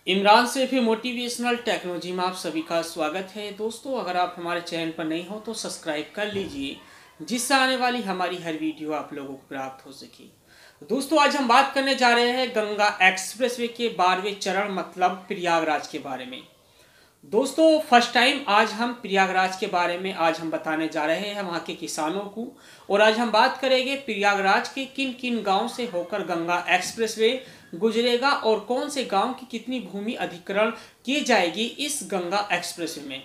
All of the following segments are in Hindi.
इमरान से फिर मोटिवेशनल टेक्नोलॉजी में आप सभी का स्वागत है। दोस्तों, अगर आप हमारे चैनल पर नहीं हो तो सब्सक्राइब कर लीजिए, जिससे आने वाली हमारी हर वीडियो आप लोगों को प्राप्त हो सके। दोस्तों, आज हम बात करने जा रहे हैं गंगा एक्सप्रेसवे के 12वें चरण मतलब प्रयागराज के बारे में। दोस्तों, फर्स्ट टाइम आज हम प्रयागराज के बारे में आज हम बताने जा रहे हैं वहाँ के किसानों को। और आज हम बात करेंगे प्रयागराज के किन किन गांव से होकर गंगा एक्सप्रेसवे गुजरेगा और कौन से गांव की कितनी भूमि अधिग्रहण की जाएगी इस गंगा एक्सप्रेसवे में।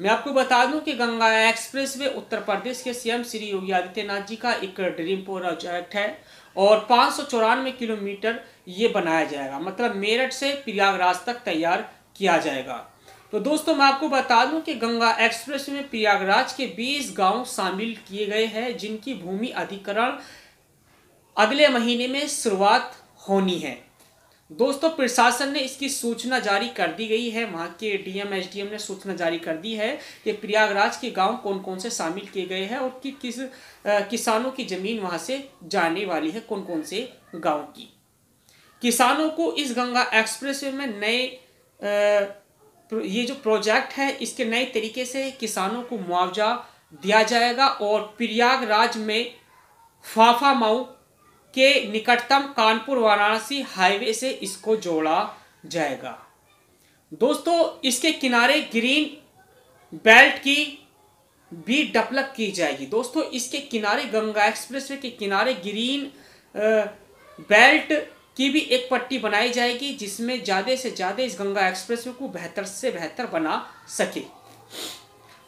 मैं आपको बता दूं कि गंगा एक्सप्रेसवे उत्तर प्रदेश के सीएम श्री योगी आदित्यनाथ जी का एक ड्रीम प्रोजेक्ट है और 594 किलोमीटर ये बनाया जाएगा, मतलब मेरठ से प्रयागराज तक तैयार किया जाएगा। तो दोस्तों, मैं आपको बता दूं कि गंगा एक्सप्रेस में प्रयागराज के 20 गांव शामिल किए गए हैं, जिनकी भूमि अधिग्रहण अगले महीने में शुरुआत होनी है। दोस्तों, प्रशासन ने इसकी सूचना जारी कर दी गई है, वहां के डीएम एसडीएम ने सूचना जारी कर दी है कि प्रयागराज के गांव कौन कौन से शामिल किए गए हैं और किस किसानों की जमीन वहां से जाने वाली है, कौन कौन से गांव की। किसानों को इस गंगा एक्सप्रेस में नए ये जो प्रोजेक्ट है इसके नए तरीके से किसानों को मुआवजा दिया जाएगा और प्रयागराज में फाफामऊ के निकटतम कानपुर वाराणसी हाईवे से इसको जोड़ा जाएगा। दोस्तों, इसके किनारे ग्रीन बेल्ट की भी डेवलप की जाएगी। दोस्तों, इसके किनारे गंगा एक्सप्रेसवे के किनारे ग्रीन बेल्ट की भी एक पट्टी बनाई जाएगी, जिसमें ज़्यादा से ज़्यादा इस गंगा एक्सप्रेसवे को बेहतर से बेहतर बना सके।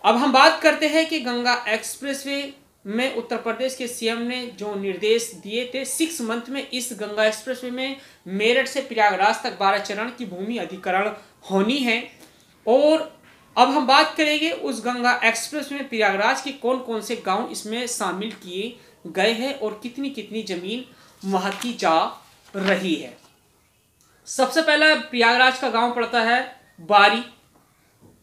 अब हम बात करते हैं कि गंगा एक्सप्रेसवे में उत्तर प्रदेश के सीएम ने जो निर्देश दिए थे 6 मंथ में इस गंगा एक्सप्रेसवे में मेरठ से प्रयागराज तक 12 चरण की भूमि अधिग्रहण होनी है। और अब हम बात करेंगे उस गंगा एक्सप्रेस में प्रयागराज के कौन कौन से गांव इसमें शामिल किए गए हैं और कितनी कितनी जमीन वहां की जा रही है। सबसे पहला प्रयागराज का गांव पड़ता है बारी।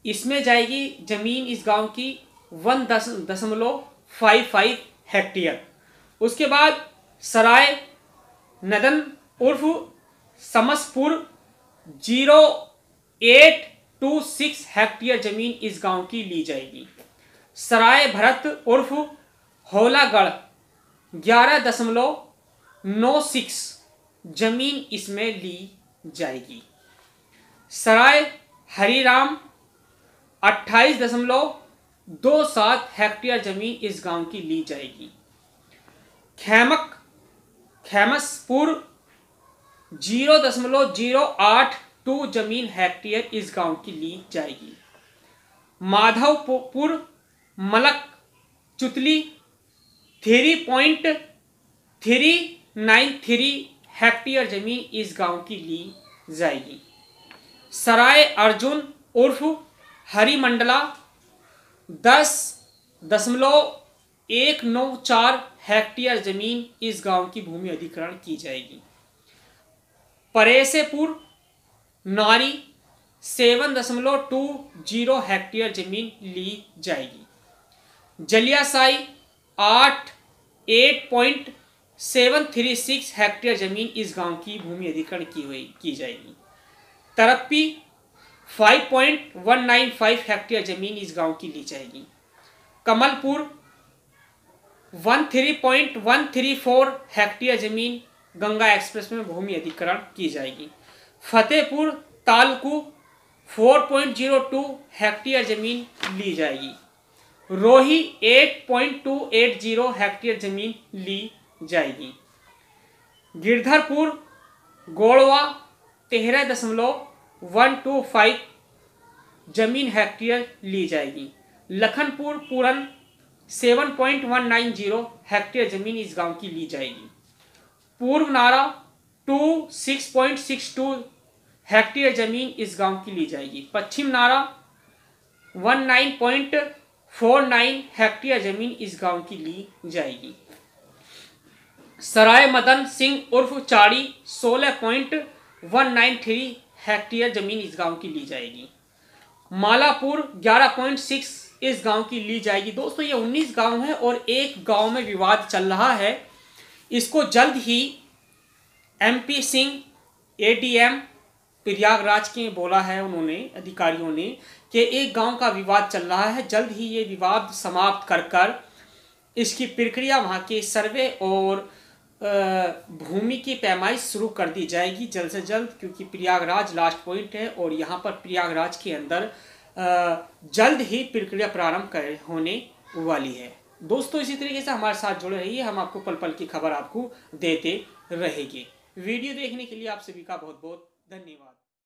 इसमें जाएगी जमीन इस गांव की 1.55 हेक्टेयर। उसके बाद सराय नदन उर्फ समसपुर 0826 हेक्टेयर जमीन इस गांव की ली जाएगी। सराय भरत उर्फ होलागढ़ 11.96 जमीन इसमें ली जाएगी। सराय हरिराम 28.27 हेक्टेयर जमीन इस गांव की ली जाएगी। खेमसपुर 0.082 जमीन हेक्टेयर इस गांव की ली जाएगी। माधवपुर मलक चुतली 3.393 हेक्टेयर जमीन इस गांव की ली जाएगी। सराय अर्जुन उर्फ हरिमंडला 10.194 हेक्टेयर जमीन इस गांव की भूमि अधिग्रहण की जाएगी। परेसेपुर नारी 7.20 हेक्टेयर जमीन ली जाएगी। जलियासाई 8.736 हेक्टेयर जमीन इस गांव की भूमि अधिग्रहण की जाएगी। तरप्पी 5.195 हेक्टेयर जमीन इस गांव की ली जाएगी। कमलपुर 13.134 हेक्टेयर जमीन गंगा एक्सप्रेस में भूमि अधिग्रहण की जाएगी। फतेहपुर तालुकू 4.02 हेक्टेयर जमीन ली जाएगी। रोही 8.280 हेक्टेयर जमीन ली जाएगी। गिरधरपुर गोड़वा 13.125 जमीन हेक्टेयर ली जाएगी। लखनपुर पूरन 7.190 हेक्टेयर जमीन इस गांव की ली जाएगी। पूर्व नारा 6.62 हेक्टेयर जमीन इस गांव की ली जाएगी। पश्चिम नारा 19.49 हेक्टेयर जमीन इस गांव की ली जाएगी। सराय मदन सिंह उर्फ चाड़ी 16.193 हेक्टेयर जमीन इस गांव की ली जाएगी। मालापुर 11.6 इस गांव की ली जाएगी। दोस्तों, ये 19 गांव हैं और एक गांव में विवाद चल रहा है। इसको जल्द ही एमपी सिंह एडीएम प्रयागराज के बोला है उन्होंने, अधिकारियों ने, कि एक गांव का विवाद चल रहा है, जल्द ही ये विवाद समाप्त कर इसकी प्रक्रिया वहां के सर्वे और भूमि की पैमाइश शुरू कर दी जाएगी जल्द से जल्द, क्योंकि प्रयागराज लास्ट पॉइंट है और यहाँ पर प्रयागराज के अंदर जल्द ही प्रक्रिया प्रारंभ होने वाली है। दोस्तों इसी तरीके से हमारे साथ जुड़े रहिए, हम आपको पल पल की खबर आपको देते रहेंगे। वीडियो देखने के लिए आप सभी का बहुत बहुत धन्यवाद।